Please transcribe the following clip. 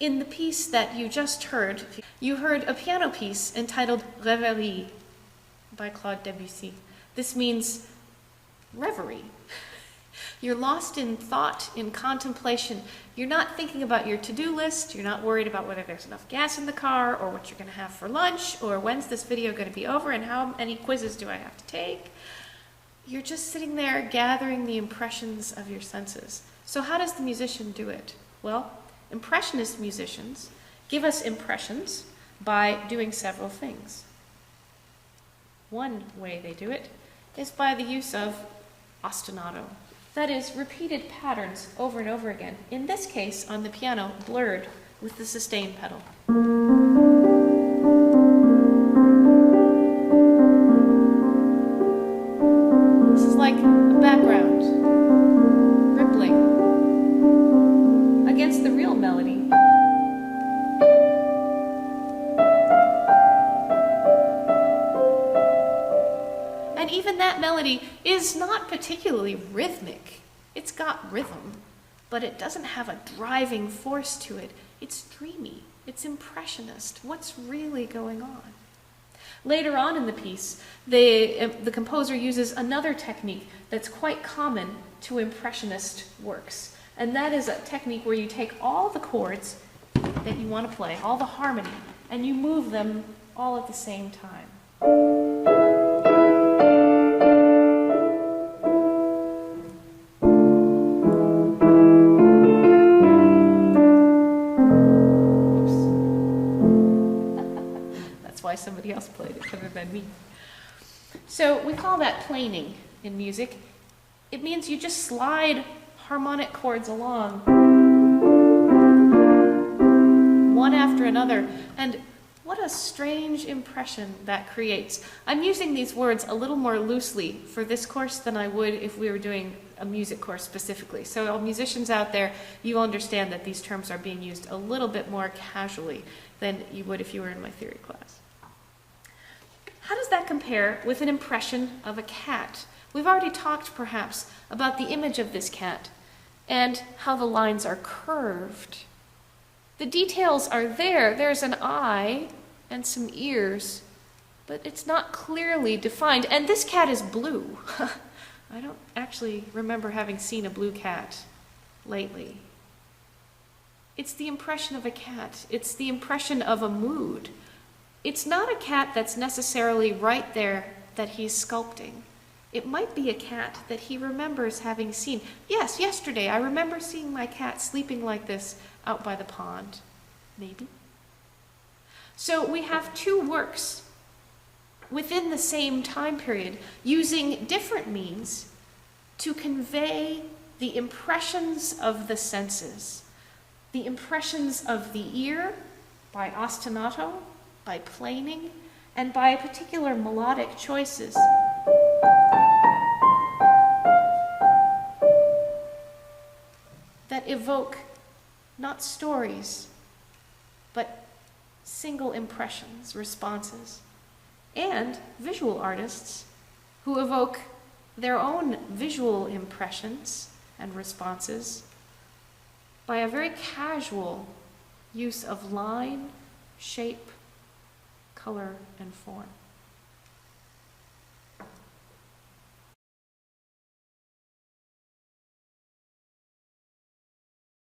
In the piece that you just heard, you heard a piano piece entitled Rêverie by Claude Debussy. This means reverie. You're lost in thought, in contemplation. You're not thinking about your to-do list. You're not worried about whether there's enough gas in the car or what you're going to have for lunch or when's this video going to be over and how many quizzes do I have to take. You're just sitting there gathering the impressions of your senses. So how does the musician do it? Well, Impressionist musicians give us impressions by doing several things. One way they do it is by the use of ostinato. That is, repeated patterns over and over again. In this case, on the piano, blurred with the sustain pedal. This is like a background, rippling, against the real melody. And even that melody is not particularly rhythmic. It's got rhythm, but it doesn't have a driving force to it. It's dreamy. It's impressionist. What's really going on? Later on in the piece, the composer uses another technique that's quite common to impressionist works. And that is a technique where you take all the chords that you want to play, all the harmony, and you move them all at the same time. Why somebody else played it other than me. So we call that planing in music. It means you just slide harmonic chords along one after another, and what a strange impression that creates. I'm using these words a little more loosely for this course than I would if we were doing a music course specifically. So all musicians out there, you understand that these terms are being used a little bit more casually than you would if you were in my theory class. How does that compare with an impression of a cat? We've already talked, perhaps, about the image of this cat and how the lines are curved. The details are there. There's an eye and some ears, but it's not clearly defined. And this cat is blue. I don't actually remember having seen a blue cat lately. It's the impression of a cat. It's the impression of a mood. It's not a cat that's necessarily right there that he's sculpting. It might be a cat that he remembers having seen. Yes, yesterday I remember seeing my cat sleeping like this out by the pond. Maybe. So we have two works within the same time period using different means to convey the impressions of the senses. The impressions of the ear by ostinato, by planing, and by particular melodic choices. That evoke not stories, but single impressions, responses. And visual artists who evoke their own visual impressions and responses by a very casual use of line, shape, color, and form.